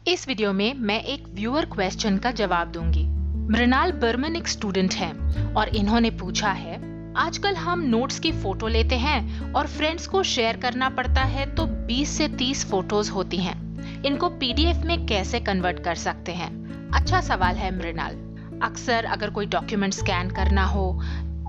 इस वीडियो में मैं एक व्यूअर क्वेश्चन का जवाब दूंगी। मृणाल बर्मन एक स्टूडेंट हैं और इन्होंने पूछा है, आजकल हम नोट्स की फोटो लेते हैं और फ्रेंड्स को शेयर करना पड़ता है तो 20 से 30 फोटोज होती हैं। इनको पीडीएफ में कैसे कन्वर्ट कर सकते हैं? अच्छा सवाल है मृणाल। अक्सर अगर कोई डॉक्यूमेंट स्कैन करना हो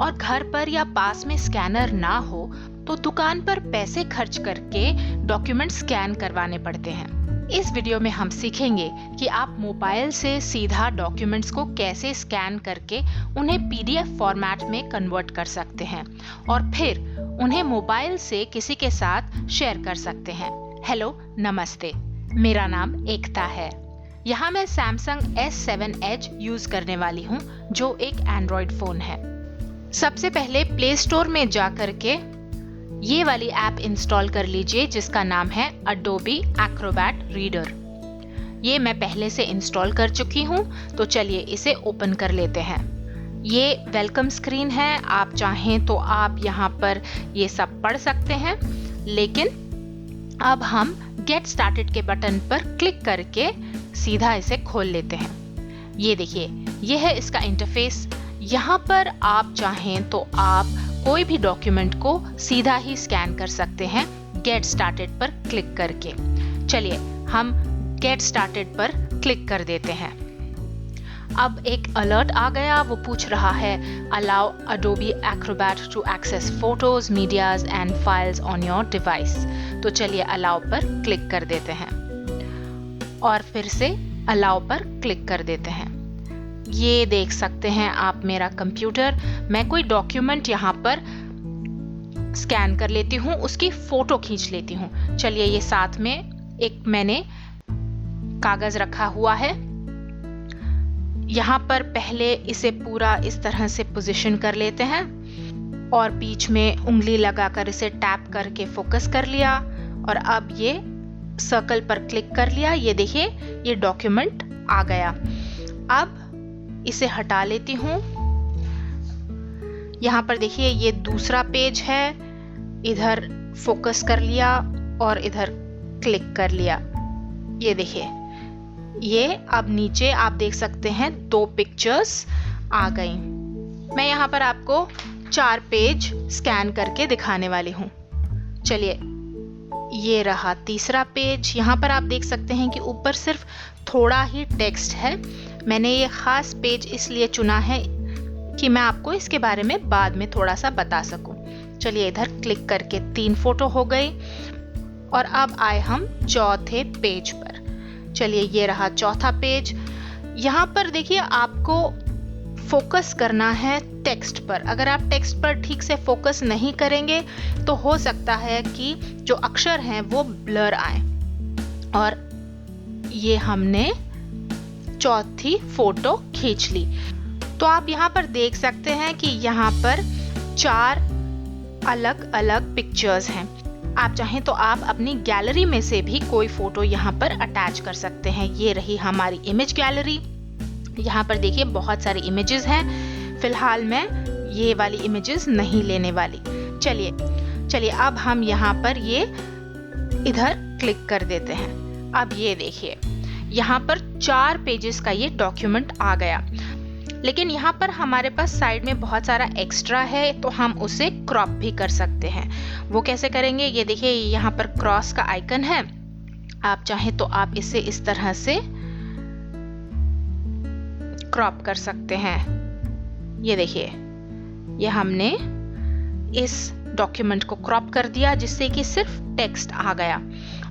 और घर पर या पास में स्कैनर ना हो तो दुकान पर पैसे खर्च करके डॉक्यूमेंट स्कैन करवाने पड़ते हैं। इस वीडियो में हम सीखेंगे कि आप मोबाइल से सीधा डॉक्यूमेंट्स को कैसे स्कैन करके उन्हें पीडीएफ फॉर्मेट में कन्वर्ट कर सकते हैं और फिर उन्हें मोबाइल से किसी के साथ शेयर कर सकते हैं। हेलो, नमस्ते, मेरा नाम एकता है। यहाँ मैं सैमसंग S7 Edge यूज करने वाली हूँ जो एक एंड्रॉइड फोन है। सबसे पहले प्ले स्टोर में जा करके ये वाली ऐप इंस्टॉल कर लीजिए जिसका नाम है Adobe Acrobat Reader। ये मैं पहले से इंस्टॉल कर चुकी हूँ, तो चलिए इसे ओपन कर लेते हैं। ये वेलकम स्क्रीन है, आप चाहें तो आप यहाँ पर ये सब पढ़ सकते हैं, लेकिन अब हम गेट स्टार्टेड के बटन पर क्लिक करके सीधा इसे खोल लेते हैं। ये देखिए, ये है इसका इंटरफेस। यहाँ पर आप चाहें तो आप कोई भी डॉक्यूमेंट को सीधा ही स्कैन कर सकते हैं गेट स्टार्टेड पर क्लिक करके। चलिए हम गेट स्टार्टेड पर क्लिक कर देते हैं। अब एक अलर्ट आ गया, वो पूछ रहा है allow Adobe Acrobat to access photos, medias and files on your device। तो चलिए अलाउ पर क्लिक कर देते हैं और फिर से अलाउ पर क्लिक कर देते हैं। ये देख सकते हैं आप मेरा कंप्यूटर। मैं कोई डॉक्यूमेंट यहाँ पर स्कैन कर लेती हूँ, उसकी फोटो खींच लेती हूँ। चलिए ये साथ में एक मैंने कागज रखा हुआ है। यहाँ पर पहले इसे पूरा इस तरह से पोजीशन कर लेते हैं और बीच में उंगली लगाकर इसे टैप करके फोकस कर लिया और अब ये सर्कल पर क्लिक कर लिया। ये देखिए, ये डॉक्यूमेंट आ गया। अब इसे हटा लेती हूँ। यहाँ पर देखिए ये दूसरा पेज है, इधर फोकस कर लिया और इधर क्लिक कर लिया। ये देखिए, ये अब नीचे आप देख सकते हैं 2 पिक्चर्स आ गई। मैं यहाँ पर आपको 4 पेज स्कैन करके दिखाने वाली हूँ। चलिए, ये रहा तीसरा पेज। यहाँ पर आप देख सकते हैं कि ऊपर सिर्फ थोड़ा ही टेक्स्ट है। मैंने ये खास पेज इसलिए चुना है कि मैं आपको इसके बारे में बाद में थोड़ा सा बता सकूं। चलिए इधर क्लिक करके 3 फोटो हो गई और अब आए हम चौथे पेज पर। चलिए ये रहा चौथा पेज। यहाँ पर देखिए आपको फोकस करना है टेक्स्ट पर। अगर आप टेक्स्ट पर ठीक से फोकस नहीं करेंगे तो हो सकता है कि जो अक्षर हैं वो ब्लर आए। और ये हमने चौथी फोटो खींच ली। तो आप यहाँ पर देख सकते हैं कि यहाँ पर 4 अलग अलग पिक्चर्स हैं। आप चाहें तो आप अपनी गैलरी में से भी कोई फोटो यहाँ पर अटैच कर सकते हैं। ये रही हमारी इमेज गैलरी। यहाँ पर देखिए बहुत सारी इमेजेस हैं। फिलहाल मैं ये वाली इमेजेस नहीं लेने वाली। चलिए अब हम यहाँ पर ये इधर क्लिक कर देते हैं। अब ये देखिए, यहाँ पर 4 पेजेस का ये डॉक्यूमेंट आ गया, लेकिन यहाँ पर हमारे पास साइड में बहुत सारा एक्स्ट्रा है तो हम उसे क्रॉप भी कर सकते हैं। वो कैसे करेंगे? ये देखिए, यहाँ पर क्रॉस का आइकन है। आप चाहें तो आप इसे इस तरह से क्रॉप कर सकते हैं। ये देखिए, ये हमने इस डॉक्यूमेंट को क्रॉप कर दिया जिससे कि सिर्फ टेक्स्ट आ गया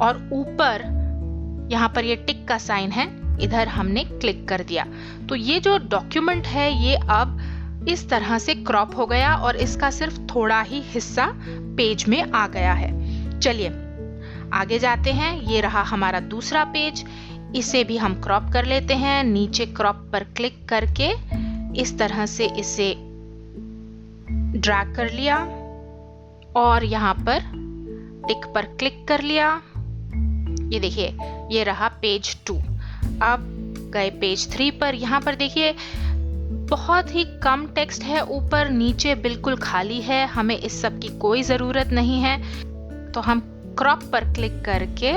और ऊपर यहाँ पर ये टिक का साइन है, इधर हमने क्लिक कर दिया। तो ये जो डॉक्यूमेंट है ये अब इस तरह से क्रॉप हो गया और इसका सिर्फ थोड़ा ही हिस्सा पेज में आ गया है। चलिए आगे जाते हैं। ये रहा हमारा दूसरा पेज। इसे भी हम क्रॉप कर लेते हैं। नीचे क्रॉप पर क्लिक करके इस तरह से इसे ड्रैग कर लिया और यहाँ पर टिक पर क्लिक कर लिया। ये देखिए, ये रहा पेज 2। अब गए पेज 3 पर। यहाँ पर देखिए बहुत ही कम टेक्स्ट है, ऊपर नीचे बिल्कुल खाली है। हमें इस सब की कोई ज़रूरत नहीं है, तो हम क्रॉप पर क्लिक करके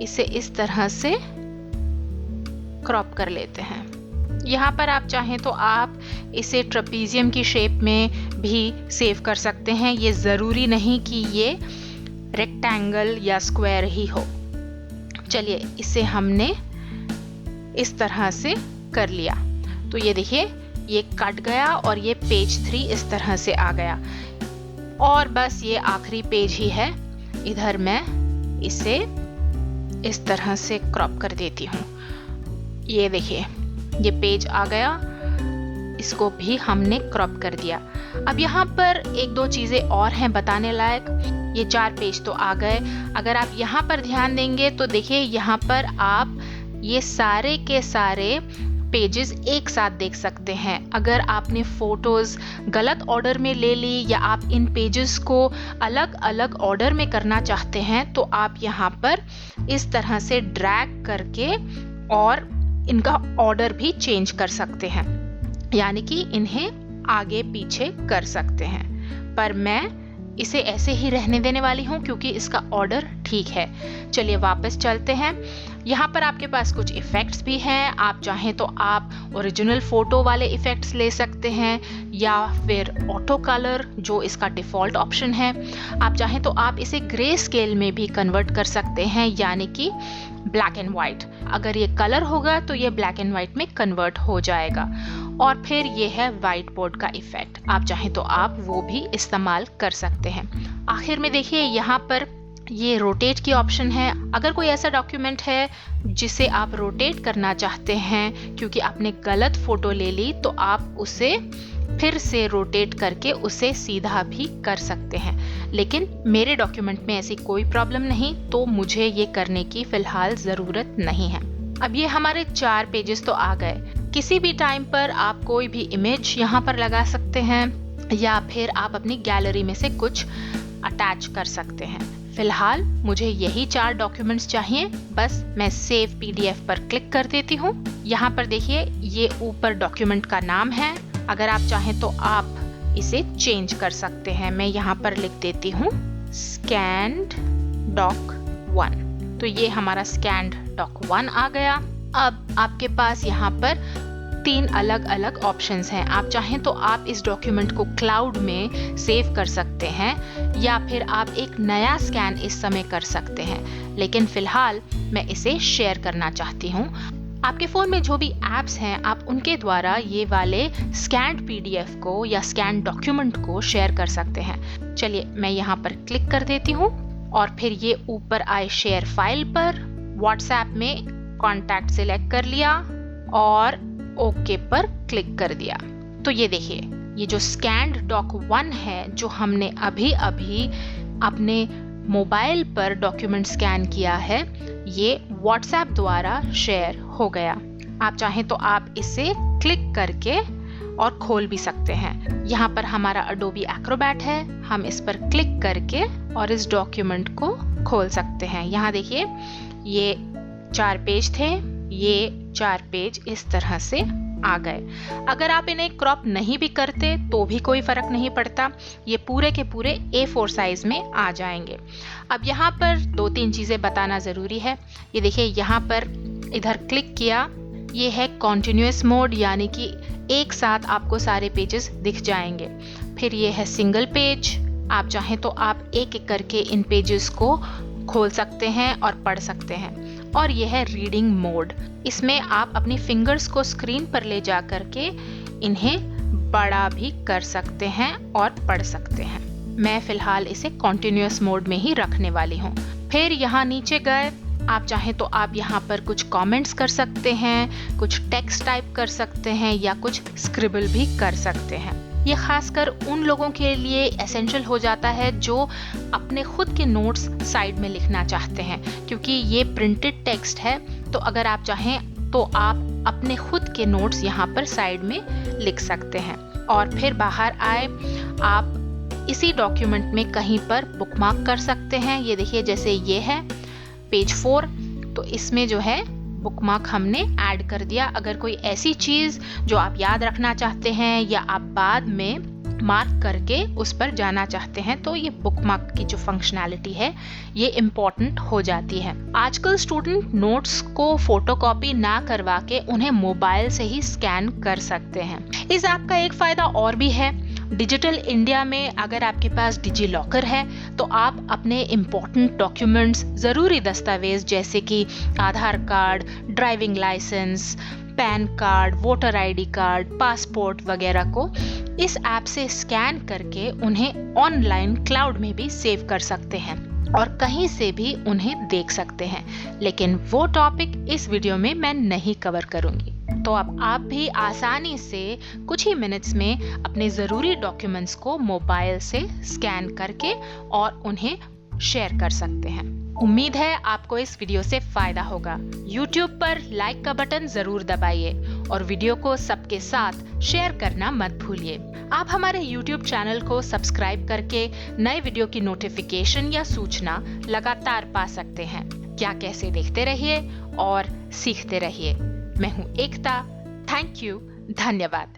इसे इस तरह से क्रॉप कर लेते हैं। यहाँ पर आप चाहें तो आप इसे ट्रेपीजियम की शेप में भी सेव कर सकते हैं। ये ज़रूरी नहीं कि ये रेक्टेंगल या स्क्वायर ही हो। चलिए, इसे हमने इस तरह से कर लिया। तो ये देखिए, ये कट गया और ये पेज 3 इस तरह से आ गया। और बस ये आखिरी पेज ही है। इधर मैं इसे इस तरह से क्रॉप कर देती हूँ। ये देखिए, ये पेज आ गया, इसको भी हमने क्रॉप कर दिया। अब यहाँ पर एक दो चीज़ें और हैं बताने लायक। ये 4 पेज तो आ गए। अगर आप यहाँ पर ध्यान देंगे तो देखिए, यहाँ पर आप ये सारे के सारे पेजेस एक साथ देख सकते हैं। अगर आपने फोटोज गलत ऑर्डर में ले ली या आप इन पेजेस को अलग अलग ऑर्डर में करना चाहते हैं तो आप यहाँ पर इस तरह से ड्रैग करके और इनका ऑर्डर भी चेंज कर सकते हैं, यानी कि इन्हें आगे पीछे कर सकते हैं। पर मैं इसे ऐसे ही रहने देने वाली हूँ क्योंकि इसका ऑर्डर ठीक है। चलिए वापस चलते हैं। यहाँ पर आपके पास कुछ इफ़ेक्ट्स भी हैं। आप चाहें तो आप ओरिजिनल फ़ोटो वाले इफ़ेक्ट्स ले सकते हैं या फिर ऑटो कलर, जो इसका डिफ़ॉल्ट ऑप्शन है। आप चाहें तो आप इसे ग्रे स्केल में भी कन्वर्ट कर सकते हैं, यानी कि ब्लैक एंड वाइट। अगर ये कलर होगा तो ये ब्लैक एंड वाइट में कन्वर्ट हो जाएगा। और फिर ये है वाइट बोर्ड का इफ़ेक्ट। आप चाहें तो आप वो भी इस्तेमाल कर सकते हैं। आखिर में देखिए, यहाँ पर ये रोटेट की ऑप्शन है। अगर कोई ऐसा डॉक्यूमेंट है जिसे आप रोटेट करना चाहते हैं क्योंकि आपने गलत फ़ोटो ले ली, तो आप उसे फिर से रोटेट करके उसे सीधा भी कर सकते हैं। लेकिन मेरे डॉक्यूमेंट में ऐसी कोई प्रॉब्लम नहीं, तो मुझे ये करने की फ़िलहाल ज़रूरत नहीं है। अब ये हमारे 4 पेजेस तो आ गए। किसी भी टाइम पर आप कोई भी इमेज यहाँ पर लगा सकते हैं या फिर आप अपनी गैलरी में से कुछ अटैच कर सकते हैं। फिलहाल मुझे यही 4 डॉक्यूमेंट्स चाहिए। बस मैं सेव पीडीएफ पर क्लिक कर देती हूँ। यहाँ पर देखिए, ये ऊपर डॉक्यूमेंट का नाम है। अगर आप चाहें तो आप इसे चेंज कर सकते हैं। मैं यहाँ पर लिख देती हूँ स्कैन्ड डॉक 1। तो ये हमारा स्कैन्ड डॉक 1 आ गया। अब आपके पास यहाँ पर 3 अलग अलग ऑप्शंस हैं। आप चाहें तो आप इस डॉक्यूमेंट को क्लाउड में सेव कर सकते हैं या फिर आप एक नया स्कैन इस समय कर सकते हैं। लेकिन फिलहाल मैं इसे शेयर करना चाहती हूँ। आपके फ़ोन में जो भी ऐप्स हैं, आप उनके द्वारा ये वाले स्कैन्ड पीडीएफ को या स्कैन डॉक्यूमेंट को शेयर कर सकते हैं। चलिए, मैं यहाँ पर क्लिक कर देती हूँ और फिर ये ऊपर आए शेयर फाइल पर व्हाट्सएप में कॉन्टैक्ट सिलेक्ट कर लिया और ओके पर क्लिक कर दिया। तो ये देखिए, ये जो स्कैन्ड डॉक 1 है, जो हमने अभी अभी अपने मोबाइल पर डॉक्यूमेंट स्कैन किया है, ये व्हाट्सएप द्वारा शेयर हो गया। आप चाहें तो आप इसे क्लिक करके और खोल भी सकते हैं। यहाँ पर हमारा अडोबी एक्रोबैट है। हम इस पर क्लिक करके और इस डॉक्यूमेंट को खोल सकते हैं। यहाँ देखिए, ये 4 पेज थे, ये 4 पेज इस तरह से आ गए। अगर आप इन्हें क्रॉप नहीं भी करते तो भी कोई फर्क नहीं पड़ता, ये पूरे के पूरे A4 साइज में आ जाएंगे। अब यहाँ पर 2-3 चीज़ें बताना ज़रूरी है। ये देखिए, यहाँ पर इधर क्लिक किया, ये है कॉन्टिन्यूअस मोड, यानी कि एक साथ आपको सारे पेजेस दिख जाएंगे। फिर ये है सिंगल पेज। आप चाहें तो आप एक एक करके इन पेजेस को खोल सकते हैं और पढ़ सकते हैं। और यह है रीडिंग मोड। इसमें आप अपनी फिंगर्स को स्क्रीन पर ले जा करके इन्हें बड़ा भी कर सकते हैं और पढ़ सकते हैं। मैं फिलहाल इसे कॉन्टिन्यूअस मोड में ही रखने वाली हूँ। फिर यहाँ नीचे गए, आप चाहें तो आप यहाँ पर कुछ कमेंट्स कर सकते हैं, कुछ टेक्स्ट टाइप कर सकते हैं या कुछ स्क्रिबल भी कर सकते हैं। ये खासकर उन लोगों के लिए एसेंशियल हो जाता है जो अपने खुद के नोट्स साइड में लिखना चाहते हैं, क्योंकि ये प्रिंटेड टेक्स्ट है। तो अगर आप चाहें तो आप अपने खुद के नोट्स यहाँ पर साइड में लिख सकते हैं। और फिर बाहर आए, आप इसी डॉक्यूमेंट में कहीं पर बुकमार्क कर सकते हैं। ये देखिए, जैसे ये है पेज 4, तो इसमें जो है बुकमार्क हमने ऐड कर दिया। अगर कोई ऐसी चीज़ जो आप याद रखना चाहते हैं या आप बाद में मार्क करके उस पर जाना चाहते हैं तो ये बुकमार्क की जो फंक्शनैलिटी है ये इम्पोर्टेंट हो जाती है। आजकल स्टूडेंट नोट्स को फोटोकॉपी ना करवा के उन्हें मोबाइल से ही स्कैन कर सकते हैं। इस ऐप का एक फायदा और भी है, डिजिटल इंडिया में अगर आपके पास डिजी लॉकर है तो आप अपने इम्पोर्टेंट डॉक्यूमेंट्स, ज़रूरी दस्तावेज जैसे कि Aadhaar card, driving licence, PAN card, voter ID card, passport वगैरह को इस ऐप से स्कैन करके उन्हें ऑनलाइन क्लाउड में भी सेव कर सकते हैं और कहीं से भी उन्हें देख सकते हैं। लेकिन वो टॉपिक इस वीडियो में मैं नहीं कवर करूंगी। तो अब आप भी आसानी से कुछ ही मिनट्स में अपने ज़रूरी डॉक्यूमेंट्स को मोबाइल से स्कैन करके और उन्हें शेयर कर सकते हैं। उम्मीद है आपको इस वीडियो से फायदा होगा। YouTube पर लाइक का बटन जरूर दबाइए और वीडियो को सबके साथ शेयर करना मत भूलिए। आप हमारे YouTube चैनल को सब्सक्राइब करके नए वीडियो की नोटिफिकेशन या सूचना लगातार पा सकते हैं। क्या कैसे देखते रहिए और सीखते रहिए। मैं हूँ एकता। Thank you. धन्यवाद।